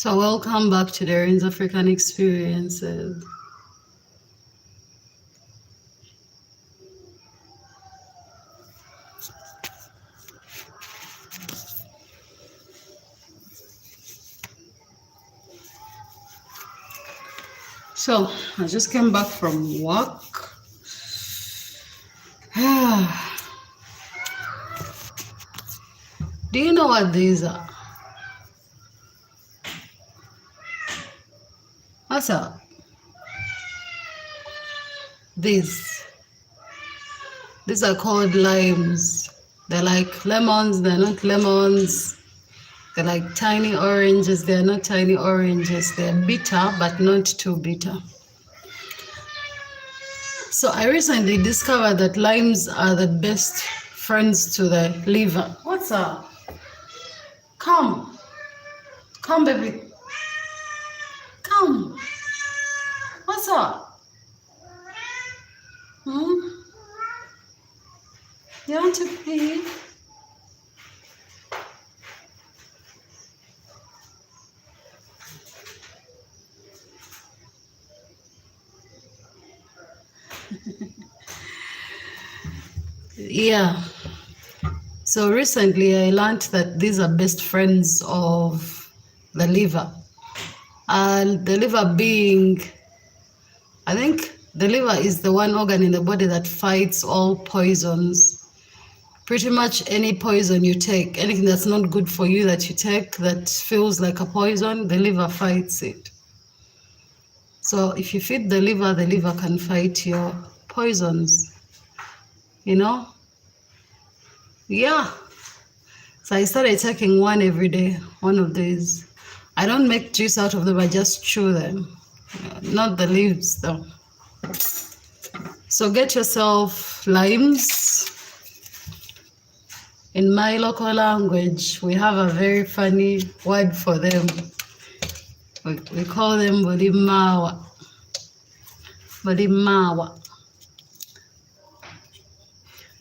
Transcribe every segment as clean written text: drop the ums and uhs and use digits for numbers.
So welcome back to DOREEN'S African Experiences. So I just came back from work. Do you know what these are? What's up? These are called limes. They're like lemons, they're not lemons. They're like tiny oranges, they're not tiny oranges. They're bitter, but not too bitter. So I recently discovered that limes are the best friends to the liver. What's up? Come, baby. Come. What's up? Hmm? You want to pee? Yeah. So recently I learned that these are best friends of the liver. The liver being, I think the liver is the one organ in the body that fights all poisons. Pretty much any poison you take, anything that's not good for you that you take that feels like a poison, the liver fights it. So if you feed the liver can fight your poisons, you know? Yeah. So I started taking one every day, one of these. I don't make juice out of them, I just chew them. Not the leaves though. So get yourself limes. In my local language, we have a very funny word for them. We call them bodimawa. Bodimawa.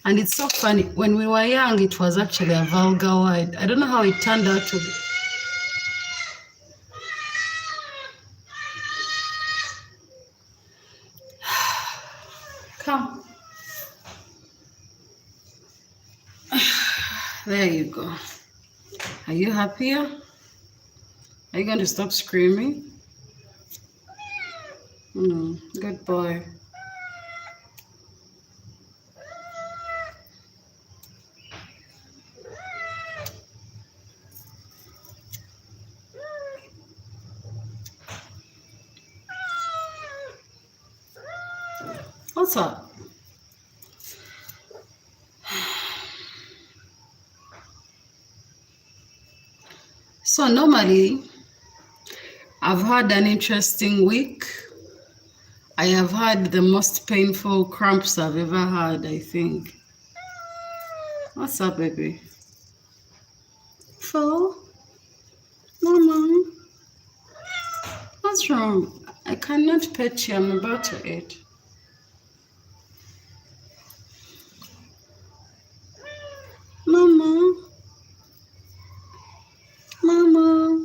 And it's so funny. When we were young, it was actually a vulgar word. I don't know how it turned out to be. Come. There you go. Are you happier? Are you going to stop screaming? Good boy. What's up? So normally, I've had an interesting week. I have had the most painful cramps I've ever had, I think. What's up, baby? Phil? Mama? What's wrong? I cannot pet you. I'm about to eat. Mama? Mama?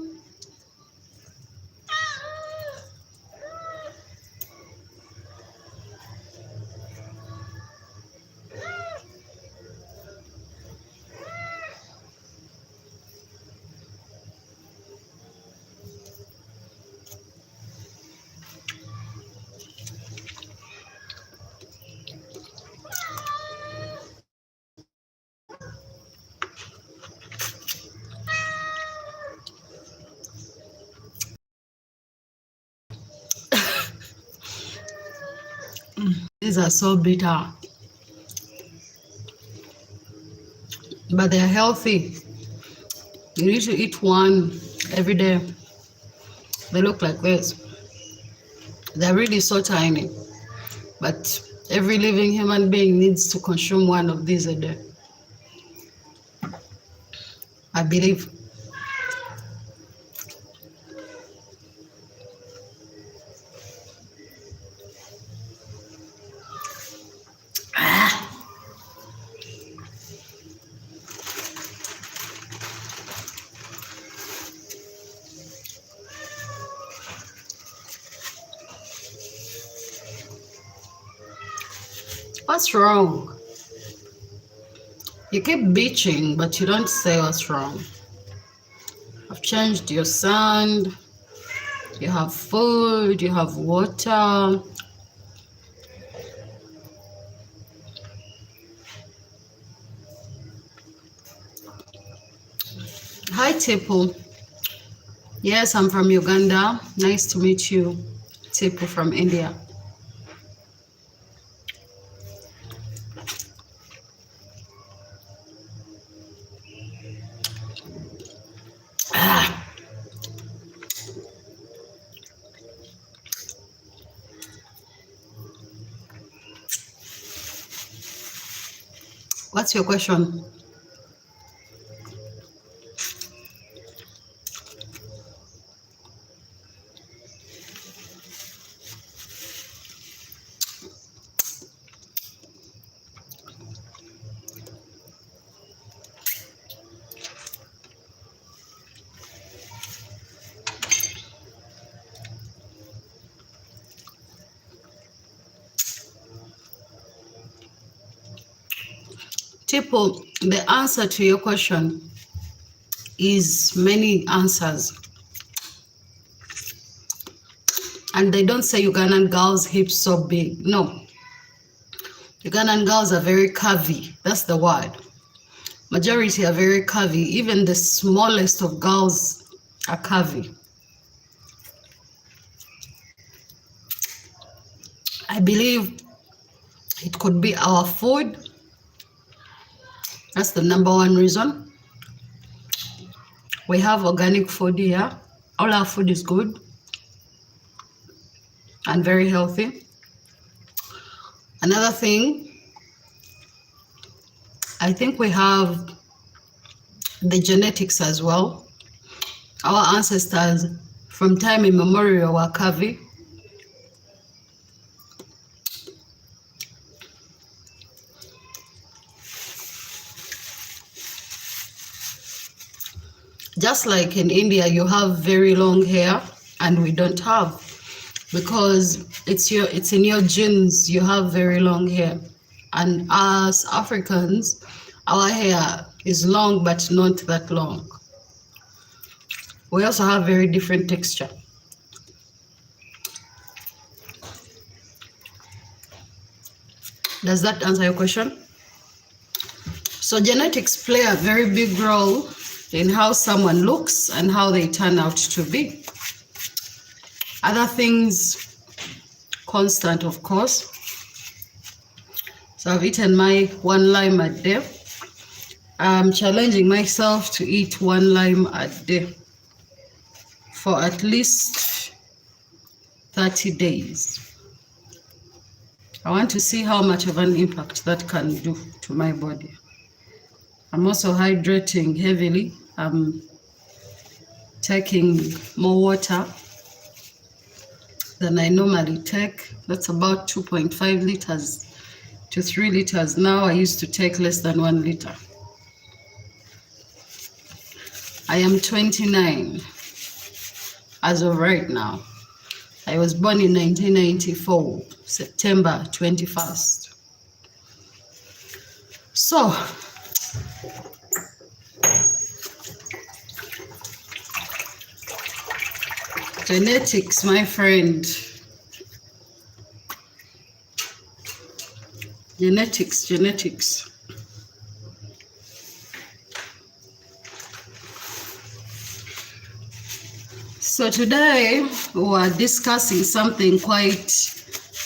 These are so bitter, but they're healthy. You need to eat one every day. They look like this. They're really so tiny, but every living human being needs to consume one of these a day, I believe. What's wrong? You keep bitching, but you don't say what's wrong. I've changed your sand. You have food, you have water. Hi, Tipu. Yes, I'm from Uganda. Nice to meet you. Tipu from India. Ah. What's your question? Tipu, the answer to your question is many answers. And they don't say Ugandan girls' hips so big. No. Ugandan girls are very curvy. That's the word. Majority are very curvy. Even the smallest of girls are curvy. I believe it could be our food. That's the number one reason. We have organic food here. All our food is good and very healthy. Another thing, I think we have the genetics as well. Our ancestors from time immemorial were curvy. Just like in India, you have very long hair and we don't have, because it's in your genes. You have very long hair, and as Africans, our hair is long but not that long. We also have very different texture. Does that answer your question? So genetics play a very big role in how someone looks and how they turn out to be. Other things, constant, of course. So I've eaten my 1 lime a day. I'm challenging myself to eat 1 lime a day for at least 30 days. I want to see how much of an impact that can do to my body. I'm also hydrating heavily. I'm taking more water than I normally take. That's about 2.5 liters to 3 liters. Now I used to take less than 1 liter. I am 29 as of right now. I was born in 1994, September 21st. So, genetics, my friend. Genetics. So today we are discussing something quite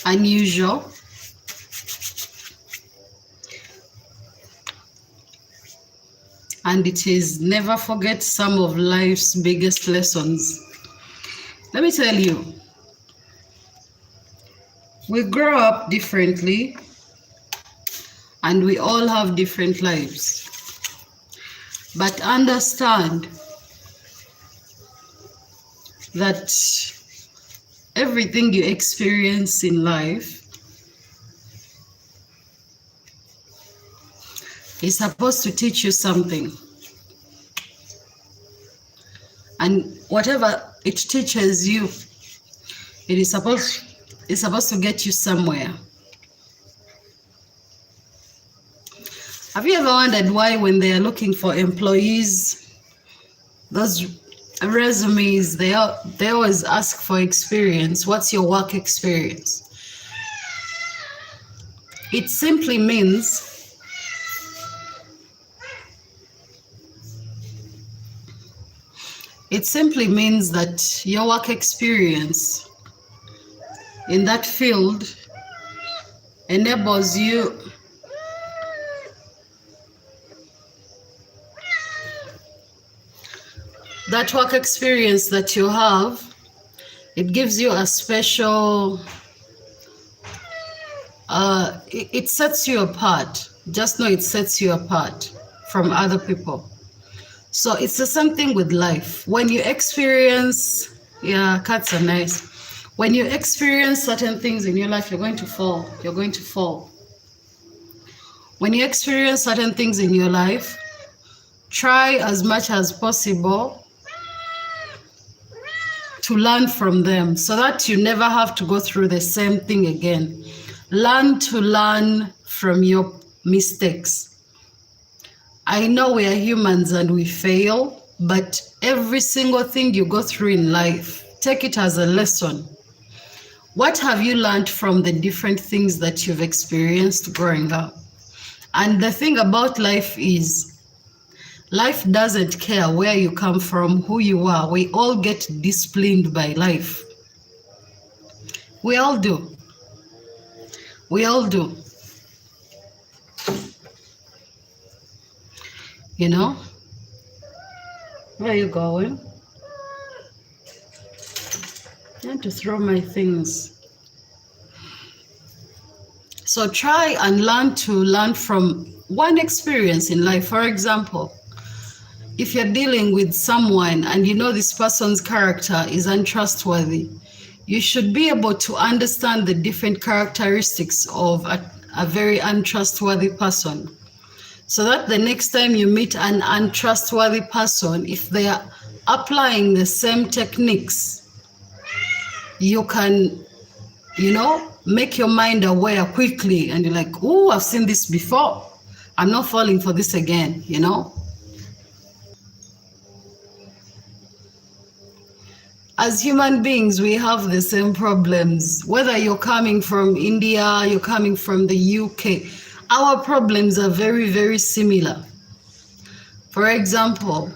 unusual. And it is never forget some of life's biggest lessons. Let me tell you, we grow up differently and we all have different lives. But understand that everything you experience in life is supposed to teach you something. And whatever it teaches you, it's supposed to get you somewhere. Have you ever wondered why when they are looking for employees, those resumes, they always ask for experience? What's your work experience? It simply means that your work experience in that field enables you that work experience that you have, it gives you a special it sets you apart. Just know it sets you apart from other people. So it's the same thing with life. When you experience, yeah, cats are nice. When you experience certain things in your life, you're going to fall. You're going to fall. When you experience certain things in your life, try as much as possible to learn from them so that you never have to go through the same thing again. Learn to learn from your mistakes. I know we are humans and we fail, but every single thing you go through in life, take it as a lesson. What have you learned from the different things that you've experienced growing up? And the thing about life is, life doesn't care where you come from, who you are. We all get disciplined by life. We all do. We all do. You know? Where are you going? I have to throw my things. So try and learn from one experience in life. For example, if you're dealing with someone and you know this person's character is untrustworthy, you should be able to understand the different characteristics of a very untrustworthy person, so that the next time you meet an untrustworthy person, if they are applying the same techniques, you can, make your mind aware quickly, and you're like, oh, I've seen this before. I'm not falling for this again, As human beings, we have the same problems. Whether you're coming from India, you're coming from the UK, our problems are very, very similar. For example,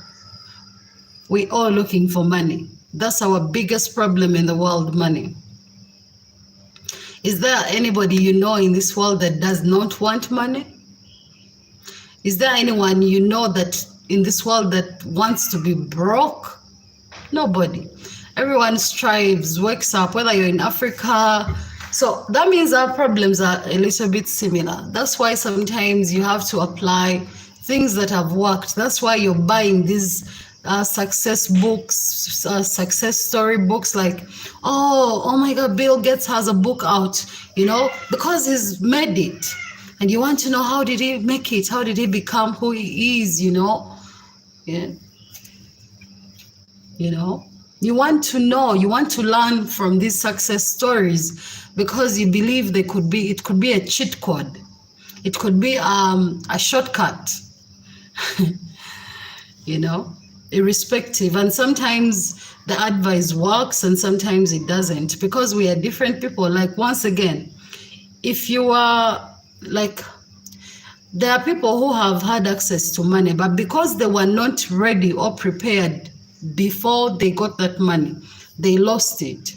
we all looking for money. That's our biggest problem in the world, money. Is there anybody you know in this world that does not want money? Is there anyone you know that in this world that wants to be broke? Nobody. Everyone strives, wakes up, whether you're in Africa. So that means our problems are a little bit similar. That's why sometimes you have to apply things that have worked. That's why you're buying these success books, success story books, like, oh my God, Bill Gates has a book out, because he's made it. And you want to know, how did he make it? How did he become who he is, Yeah. You want to know, you want to learn from these success stories because you believe it could be a cheat code. It could be a shortcut, irrespective. And sometimes the advice works and sometimes it doesn't, because we are different people. Like, once again, if you are like, there are people who have had access to money, but because they were not ready or prepared before they got that money, they lost it.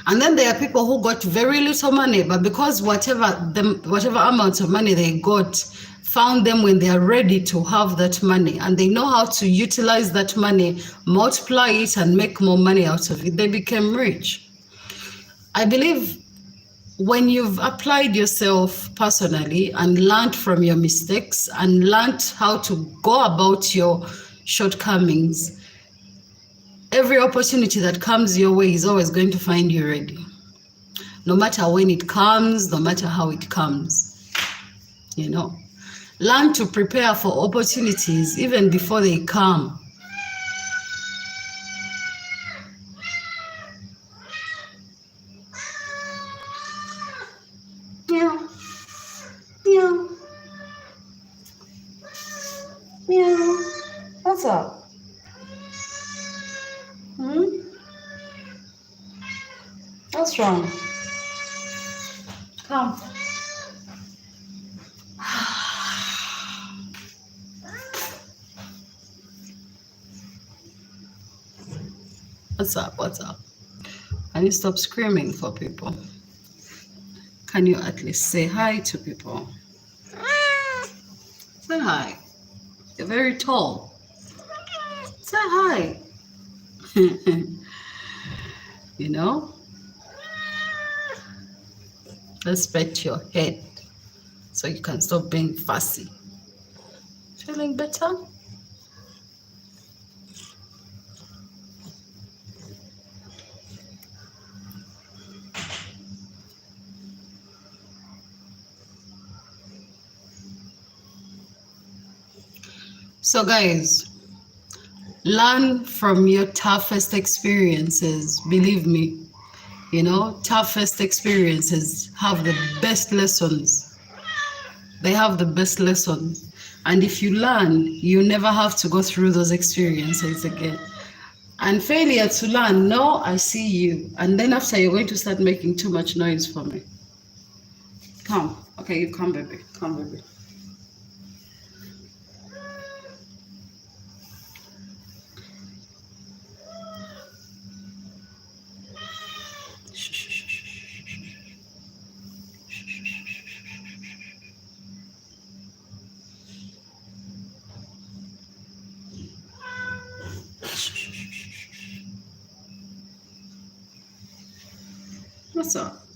And then there are people who got very little money, but because whatever amount of money they got found them when they are ready to have that money, and they know how to utilize that money, multiply it, and make more money out of it, they became rich. I believe when you've applied yourself personally and learned from your mistakes and learned how to go about your shortcomings, every opportunity that comes your way is always going to find you ready. No matter when it comes, no matter how it comes, Learn to prepare for opportunities even before they come. Yeah. What's wrong? Come. What's up? What's up? Can you stop screaming for people? Can you at least say hi to people? Say hi. You're very tall. Say hi. You know? Let's pet your head so you can stop being fussy. Feeling better? So guys, learn from your toughest experiences. Believe me, you know, toughest experiences have the best lessons. They have the best lessons. And if you learn, you never have to go through those experiences again. And failure to learn, no, I see you. And then after, you're going to start making too much noise for me. Come. Okay, you come, baby. Come, baby. What's up?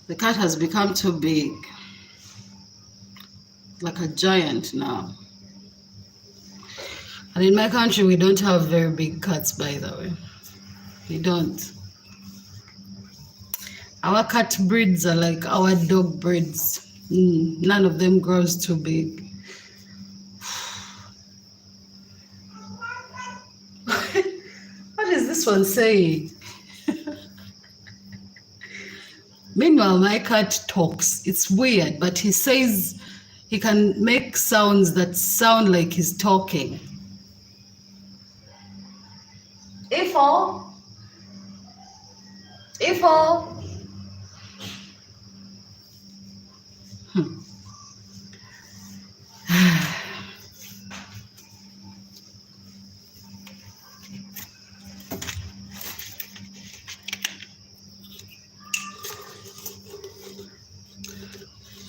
The cat has become too big. Like a giant now. And in my country, we don't have very big cats, by the way. We don't. Our cat breeds are like our dog breeds. None of them grows too big. What is this one saying? Meanwhile, my cat talks. It's weird, but he says he can make sounds that sound like he's talking. Ifo. Ifo.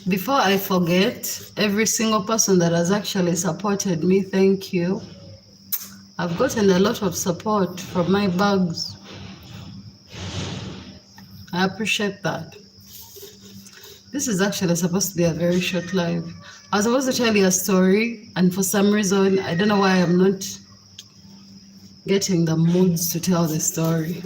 Before I forget, every single person that has actually supported me, thank you. I've gotten a lot of support from my bugs. I appreciate that. This is actually supposed to be a very short live. I was supposed to tell you a story, and for some reason, I don't know why I'm not getting the moods to tell the story.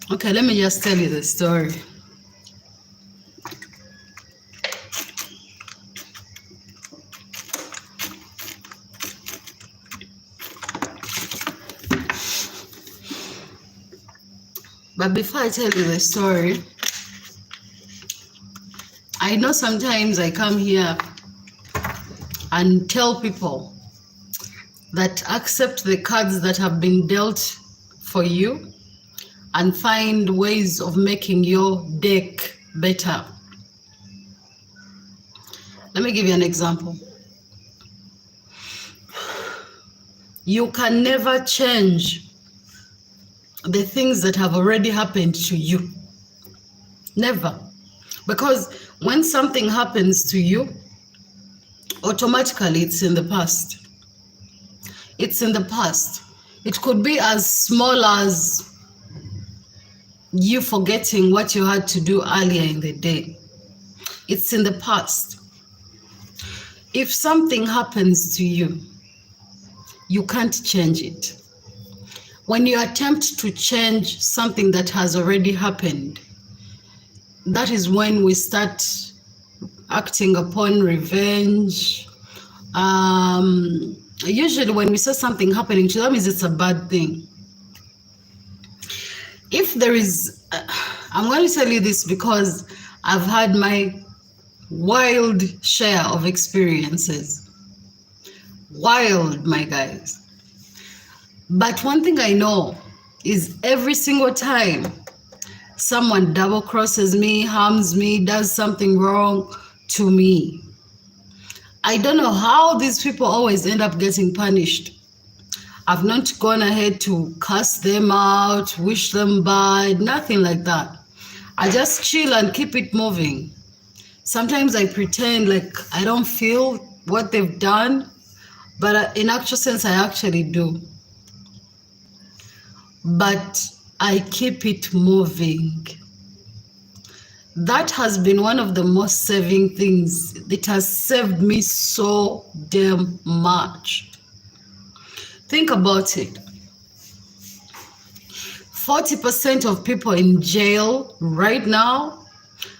Okay, let me just tell you the story. But before I tell you the story, I know sometimes I come here and tell people that accept the cards that have been dealt for you and find ways of making your deck better. Let me give you an example. You can never change the things that have already happened to you. Never. Because when something happens to you, automatically it's in the past. It's in the past. It could be as small as you forgetting what you had to do earlier in the day. It's in the past. If something happens to you, you can't change it. When you attempt to change something that has already happened, that is when we start acting upon revenge. Usually when we see something happening to them, it's a bad thing. If there is, I'm going to tell you this because I've had my wild share of experiences. Wild, my guys. But one thing I know is every single time someone double crosses me, harms me, does something wrong to me, I don't know how these people always end up getting punished. I've not gone ahead to cuss them out, wish them bad, nothing like that. I just chill and keep it moving. Sometimes I pretend like I don't feel what they've done, but in actual sense, I actually do. But I keep it moving. That has been one of the most saving things. It has saved me so damn much. Think about it. 40% of people in jail right now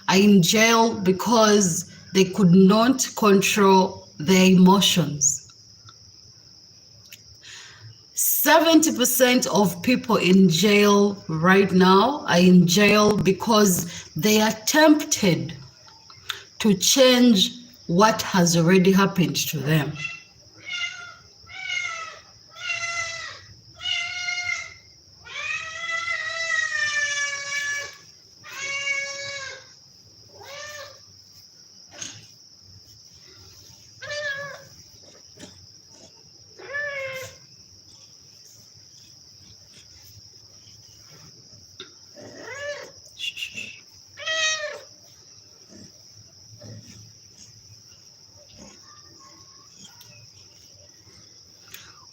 are in jail because they could not control their emotions. 70% of people in jail right now are in jail because they attempted to change what has already happened to them.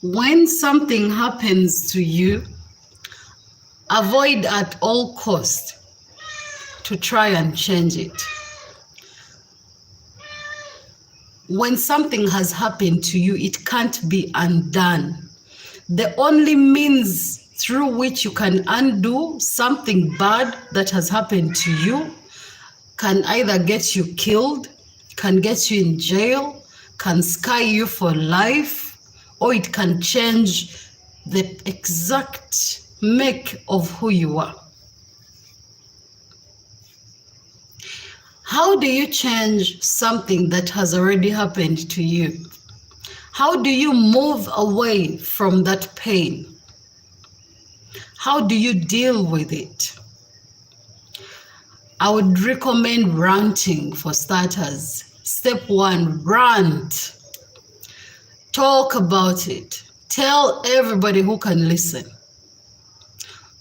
When something happens to you, avoid at all cost to try and change it. When something has happened to you, it can't be undone. The only means through which you can undo something bad that has happened to you can either get you killed, can get you in jail, can scar you for life, or it can change the exact make of who you are. How do you change something that has already happened to you? How do you move away from that pain? How do you deal with it? I would recommend ranting for starters. Step 1, rant. Talk about it. Tell everybody who can listen.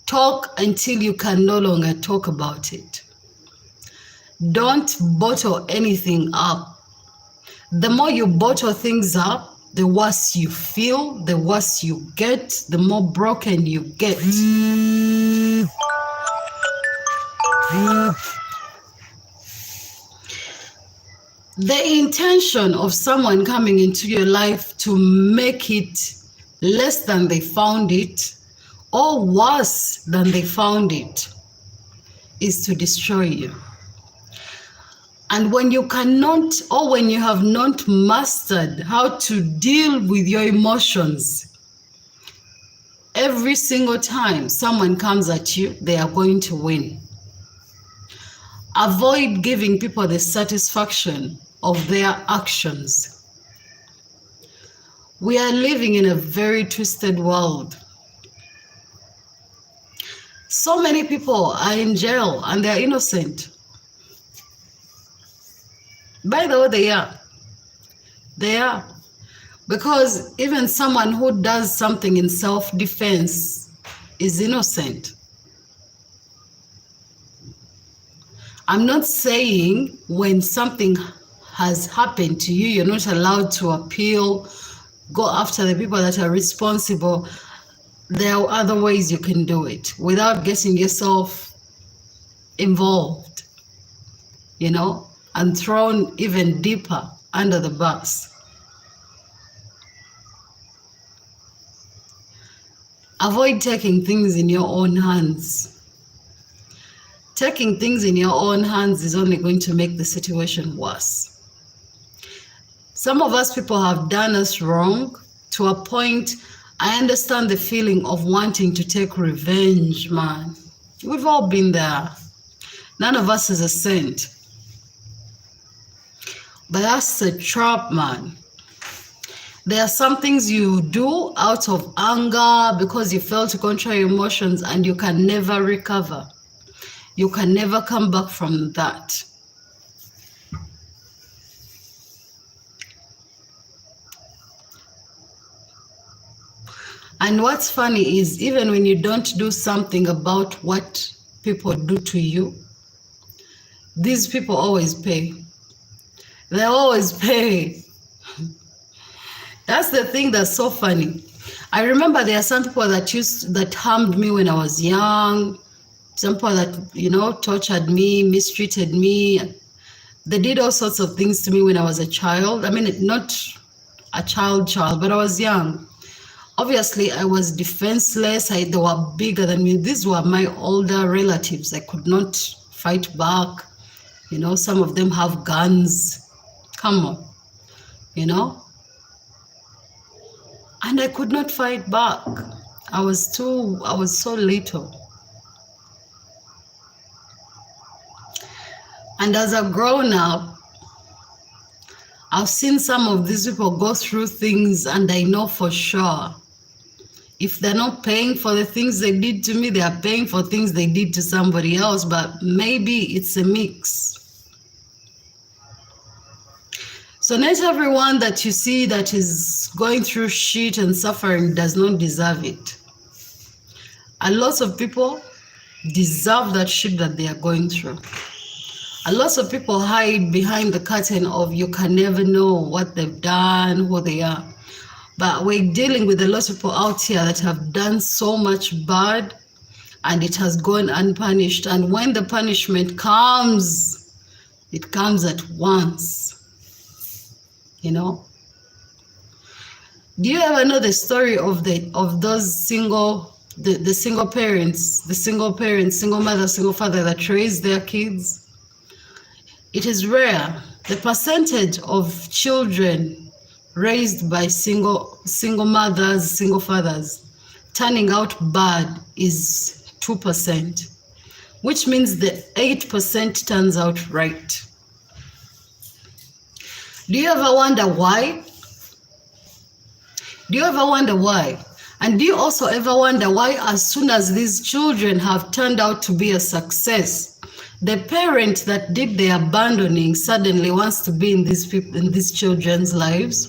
Talk until you can no longer talk about it. Don't bottle anything up. The more you bottle things up, the worse you feel, the worse you get, the more broken you get. The intention of someone coming into your life to make it less than they found it or worse than they found it is to destroy you. And when you cannot, or when you have not mastered how to deal with your emotions, every single time someone comes at you, they are going to win. Avoid giving people the satisfaction of their actions. We are living in a very twisted world. So many people are in jail and they are innocent. By the way, they are. They are. Because even someone who does something in self-defense is innocent. I'm not saying when something has happened to you, you're not allowed to appeal, go after the people that are responsible. There are other ways you can do it without getting yourself involved, and thrown even deeper under the bus. Avoid taking things in your own hands. Taking things in your own hands is only going to make the situation worse. Some of us people have done us wrong to a point. I understand the feeling of wanting to take revenge, man. We've all been there. None of us is a saint. But that's a trap, man. There are some things you do out of anger because you fail to control your emotions, and you can never recover. You can never come back from that. And what's funny is, even when you don't do something about what people do to you, these people always pay. They always pay. That's the thing that's so funny. I remember there are some people that harmed me when I was young. Some people that, tortured me, mistreated me. They did all sorts of things to me when I was a child. I mean, not a child, but I was young. Obviously, I was defenseless. They were bigger than me. These were my older relatives. I could not fight back. Some of them have guns. Come on, And I could not fight back. I was so little. And as I've grown up, I've seen some of these people go through things, and I know for sure, if they're not paying for the things they did to me, they are paying for things they did to somebody else, but maybe it's a mix. So not everyone that you see that is going through shit and suffering does not deserve it. A lot of people deserve that shit that they are going through. A lot of people hide behind the curtain of you can never know what they've done, who they are. But we're dealing with a lot of people out here that have done so much bad, and it has gone unpunished. And when the punishment comes, it comes at once. Do you ever know the story of those single parents, single mother, single father that raise their kids? It is rare. The percentage of children raised by single mothers, single fathers, turning out bad is 2%, which means the 8% turns out right. Do you ever wonder why? And do you also ever wonder why, as soon as these children have turned out to be a success, the parent that did the abandoning suddenly wants to be in these children's lives?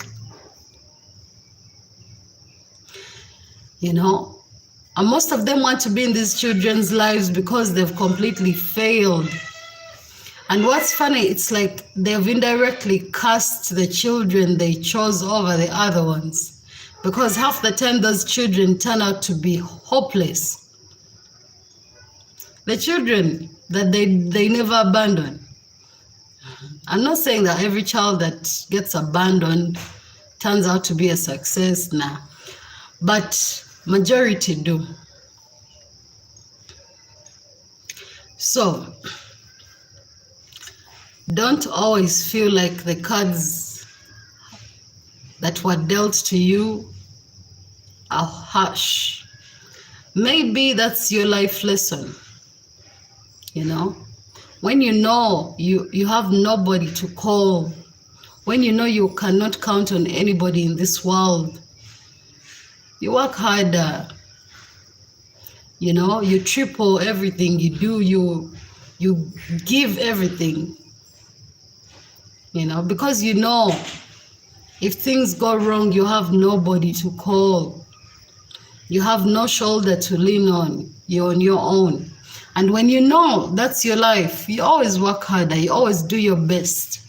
And most of them want to be in these children's lives because they've completely failed. And what's funny, it's like they've indirectly cast the children they chose over the other ones, because half the time those children turn out to be hopeless. The children that they never abandon. I'm not saying that every child that gets abandoned turns out to be a success now, but majority do. So don't always feel like the cards that were dealt to you are harsh. Maybe that's your life lesson. When you have nobody to call, when you cannot count on anybody in this world, you work harder. You triple everything you do. You give everything. Because if things go wrong, you have nobody to call. You have no shoulder to lean on. You're on your own. And when that's your life, you always work harder. You always do your best.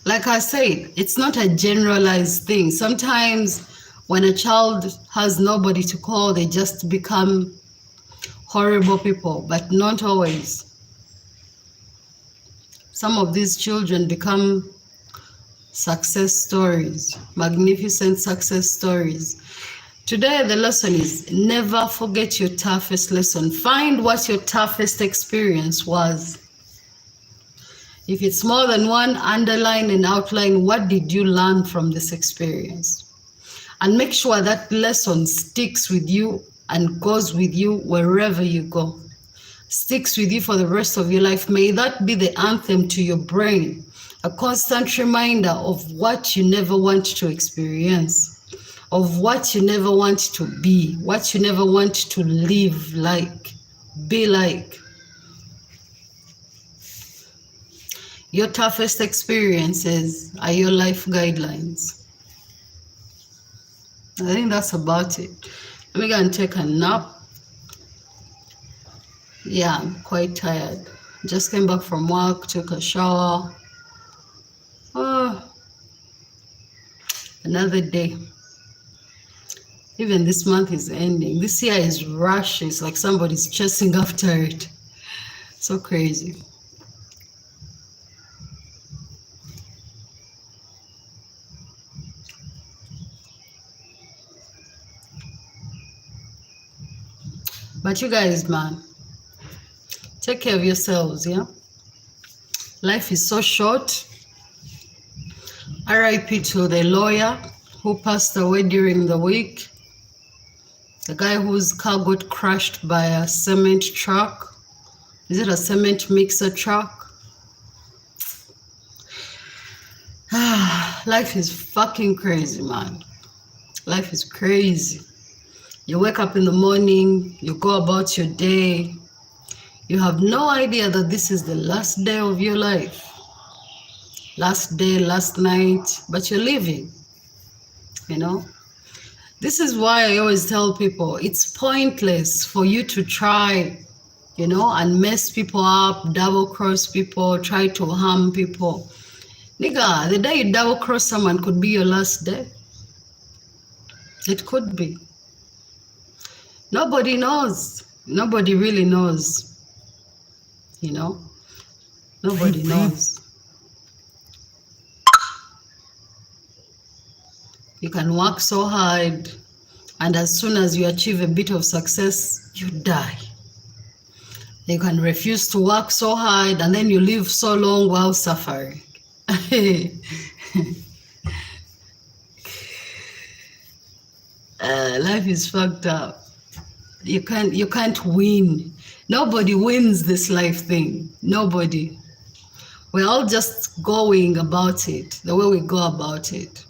Like I said, it's not a generalized thing. Sometimes when a child has nobody to call, they just become horrible people, but not always. Some of these children become success stories, magnificent success stories. Today, the lesson is never forget your toughest lesson. Find what your toughest experience was. If it's more than one, underline and outline what did you learn from this experience. And make sure that lesson sticks with you and goes with you wherever you go. Sticks with you for the rest of your life. May that be the anthem to your brain, a constant reminder of what you never want to experience, of what you never want to be, what you never want to live like, be like. Your toughest experiences are your life guidelines. I think that's about it. Let me go and take a nap. Yeah, I'm quite tired. Just came back from work, took a shower. Oh, another day. Even this month is ending. This year is rushing. It's like somebody's chasing after it. So crazy. But you guys, man, take care of yourselves, yeah? Life is so short. RIP to the lawyer who passed away during the week. The guy whose car got crushed by a cement truck. Is it a cement mixer truck? Life is fucking crazy, man. Life is crazy. You wake up in the morning, you go about your day. You have no idea that this is the last day of your life. Last day, last night, but you're living, you know? This is why I always tell people it's pointless for you to try, you know, and mess people up, double cross people, try to harm people. Nigga, the day you double cross someone could be your last day. It could be. Nobody knows. Nobody really knows. You know? Nobody knows. You can work so hard, and as soon as you achieve a bit of success, you die. You can refuse to work so hard, and then you live so long while suffering. Life is fucked up. You can't win. Nobody wins this life thing. Nobody. We're all just going about it the way we go about it.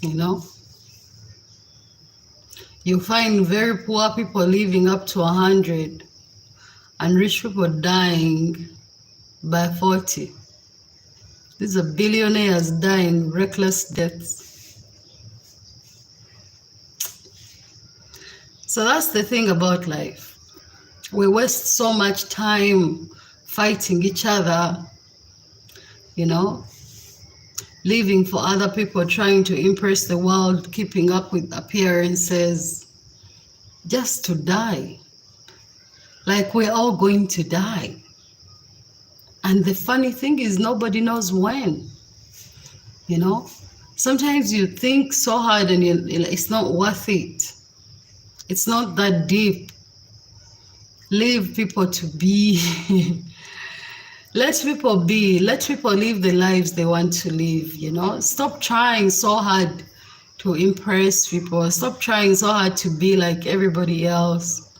You know? You find very poor people living up to 100 and rich people dying by 40. These are billionaires dying reckless deaths. So that's the thing about life. We waste so much time fighting each other, you know, living for other people, trying to impress the world, keeping up with appearances, just to die. Like we're all going to die. And the funny thing is nobody knows when, you know. Sometimes you think so hard and it's not worth it. It's not that deep. Leave people to be. Let people be. Let people live the lives they want to live, you know. Stop trying so hard to impress people. Stop trying so hard to be like everybody else.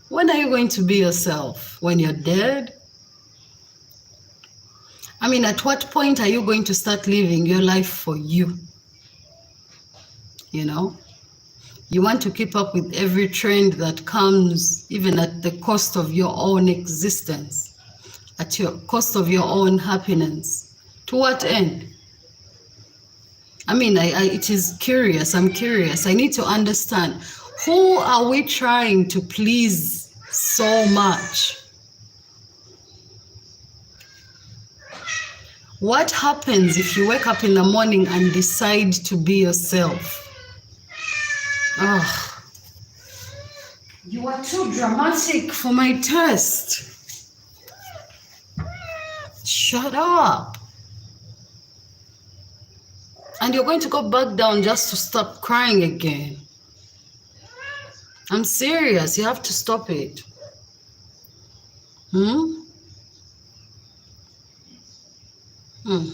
When are you going to be yourself? When you're dead? I mean, at what point are you going to start living your life for you? You know? You want to keep up with every trend that comes, even at the cost of your own existence, at your cost of your own happiness. To what end? I mean, it is curious. I'm curious. I need to understand, who are we trying to please so much? What happens if you wake up in the morning and decide to be yourself? Oh, you are too dramatic for my taste. Shut up. And you're going to go back down just to stop crying again. I'm serious. You have to stop it. Hmm? Hmm.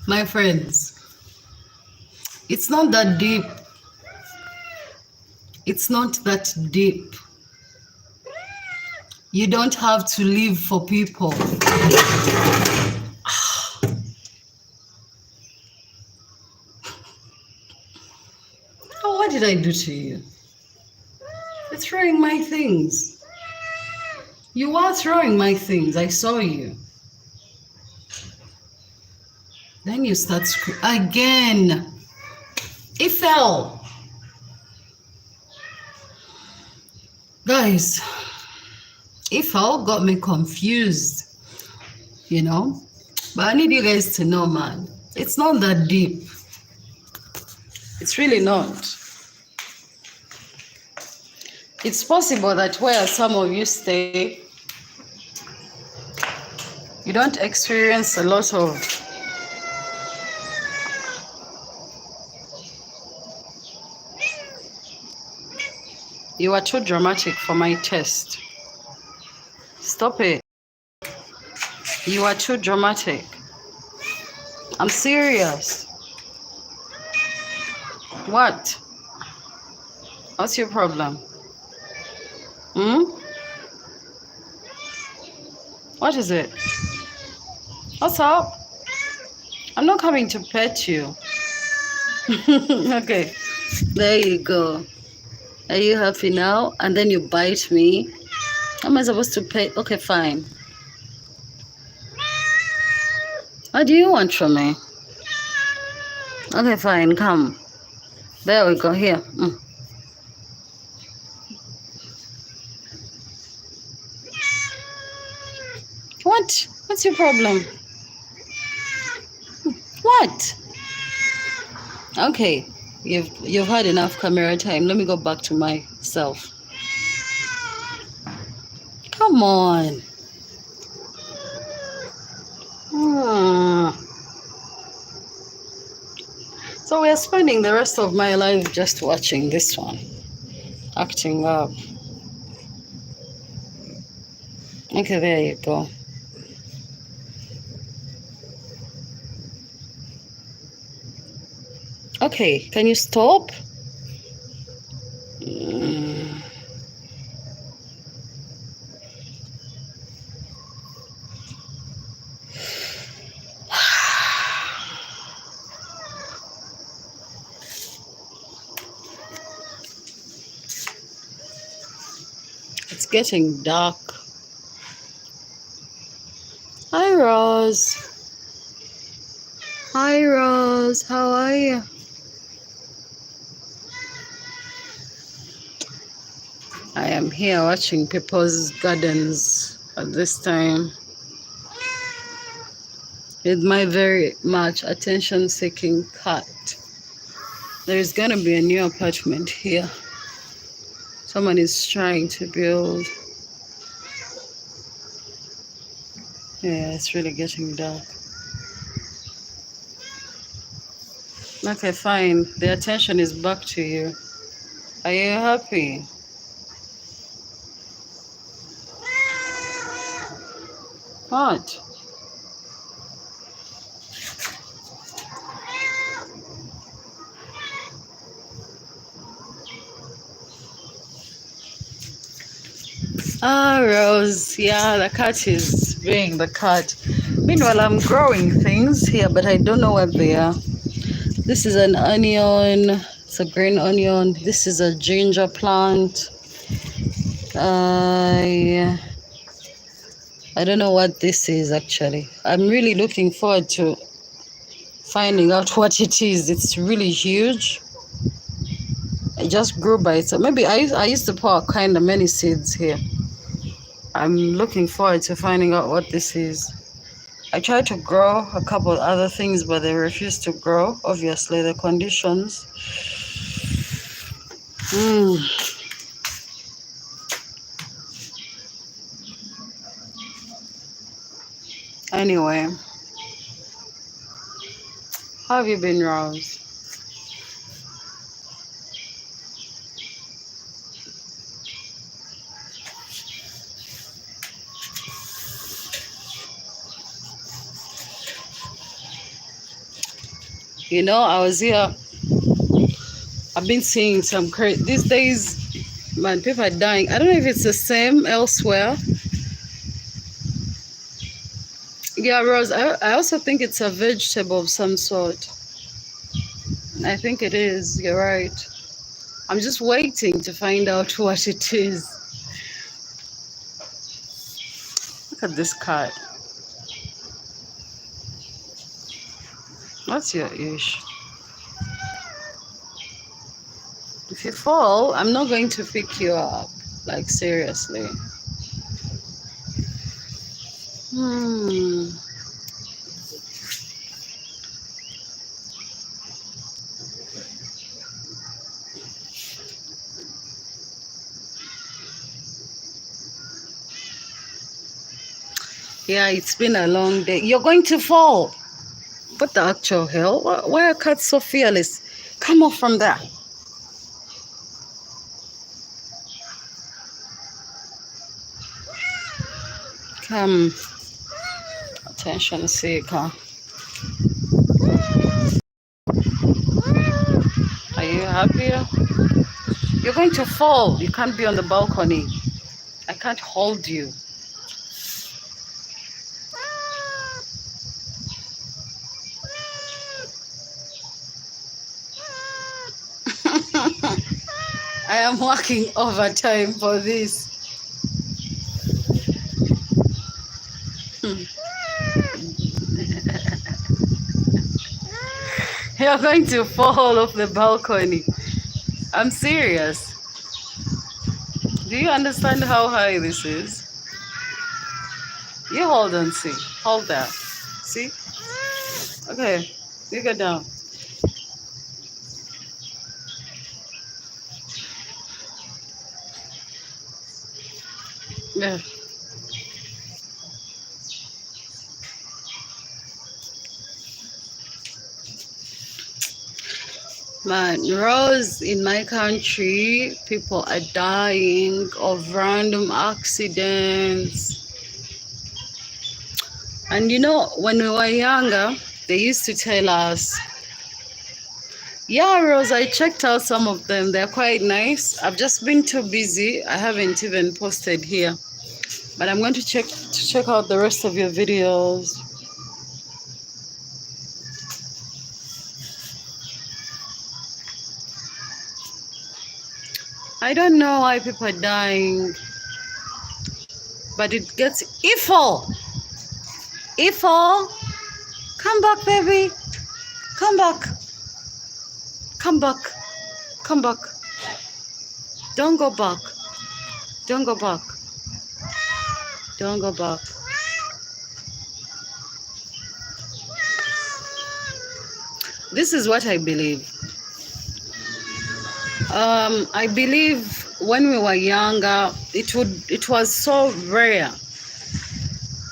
My friends, it's not that deep. It's not that deep. You don't have to live for people. Oh, what did I do to you? You're throwing my things. You are throwing my things. I saw you. Then you start screaming again. It fell. Guys, it fell got me confused, you know? But I need you guys to know, man, it's not that deep. It's really not. It's possible that where some of you stay, you don't experience a lot of you are too dramatic for my taste. Stop it. You are too dramatic. I'm serious. What? What's your problem? Hmm? What is it? What's up? I'm not coming to pet you. Okay. There you go. Are you happy now? And then you bite me. How am I supposed to pet? Okay, fine. What do you want from me? Okay, fine. Come. There we go. Here. What? What's your problem? What? Okay. You've had enough camera time. Let me go back to myself. Come on. So we're spending the rest of my life just watching this one. Acting up. Okay, there you go. Okay, can you stop? It's getting dark. Hi, Rose. Hi, Rose. How are you? I am here watching people's gardens at this time with my very much attention-seeking cat. There's gonna be a new apartment here. Someone is trying to build. Yeah, it's really getting dark. Okay, fine. The attention is back to you. Are you happy? What? Ah, Rose. Yeah, the cat is being the cat. Meanwhile, I'm growing things here, but I don't know what they are. This is an onion. It's a green onion. This is a ginger plant. I don't know what this is actually. I'm really looking forward to finding out what it is. It's really huge. It just grew by itself. Maybe I used to pour kind of many seeds here. I'm looking forward to finding out what this is. I tried to grow a couple other things, but they refused to grow. Obviously, the conditions. Anyway, how have you been, Rose? You know, I was here. I've been seeing some crazy these days. Man, people are dying. I don't know if it's the same elsewhere. Yeah, Rose. I also think it's a vegetable of some sort. I think it is. You're right. I'm just waiting to find out what it is. Look at this cat. What's your ish? If you fall, I'm not going to pick you up. Like, seriously. Hmm. Yeah, it's been a long day. You're going to fall. What the actual hell? Why are cats so fearless? Come off from there. Come. Attention seeker. Are you happy? You're going to fall. You can't be on the balcony. I can't hold you. I am working overtime for this. You're going to fall off the balcony. I'm serious. Do you understand how high this is? You hold on, see. Hold that. See? Okay, you go down. Yeah. Man, Rose, in my country, people are dying of random accidents. And you know, when we were younger, they used to tell us, yeah, Rose, I checked out some of them. They're quite nice. I've just been too busy. I haven't even posted here. But I'm going to check out the rest of your videos. I don't know why people are dying, but it gets Ifo. Ifo, come back, baby. Come back. Come back. Come back. Don't go back. Don't go back. Don't go back. This is what I believe. I believe when we were younger, it was so rare,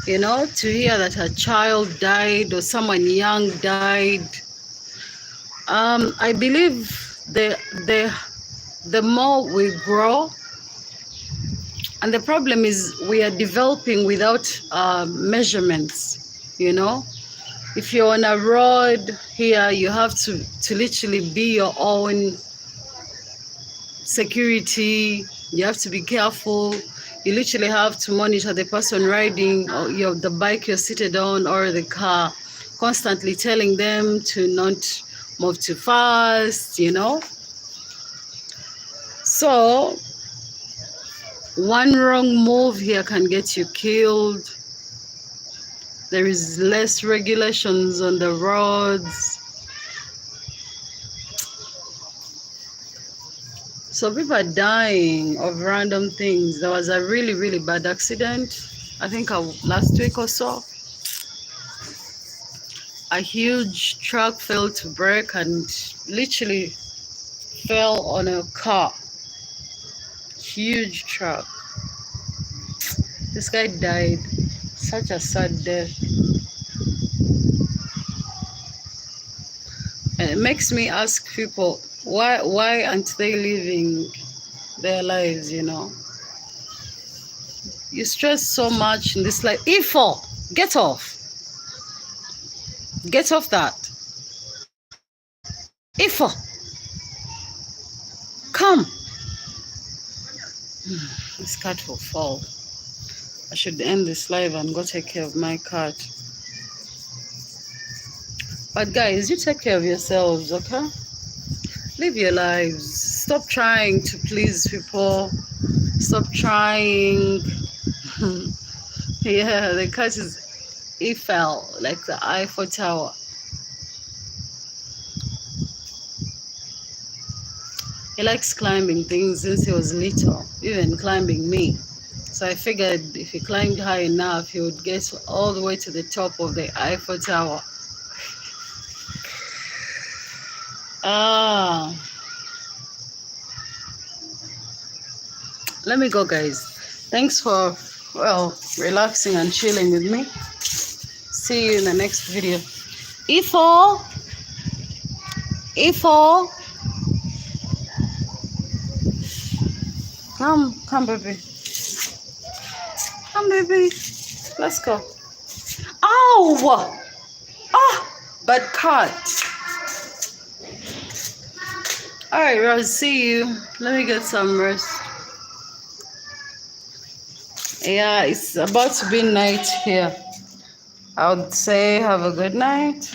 you know, to hear that a child died or someone young died. I believe the more we grow, and the problem is we are developing without measurements, you know. If you're on a road here, you have to literally be your own security. You have to be careful. You literally have to monitor the person riding or the bike you're seated on or the car, constantly telling them to not move too fast, you know. So one wrong move here can get you killed. There is less regulations on the roads. So people are dying of random things. There was a really, really bad accident, I think last week or so. A huge truck failed to brake and literally fell on a car. Huge truck. This guy died. Such a sad death. It makes me ask people, why aren't they living their lives, you know? You stress so much in this life. Ifo, get off. Get off that. Ifo, come. This cat will fall. I should end this live and go take care of my cat. But guys, you take care of yourselves, okay? Live your lives. Stop trying to please people. Stop trying. Yeah, the cat is Eiffel, like the Eiffel Tower. He likes climbing things since he was little, even climbing me. So I figured if he climbed high enough, he would get all the way to the top of the Eiffel Tower. Ah, let me go, guys. Thanks for, well, relaxing and chilling with me. See you in the next video. Ifo, Ifo, come, baby. Come, baby. Let's go. Ow! Ah, bad cat. All right, Rose. See you. Let me get some rest. Yeah, it's about to be night here. I would say have a good night.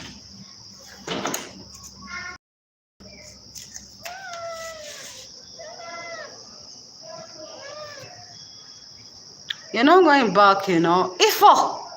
You're not going back, you know. Ifo!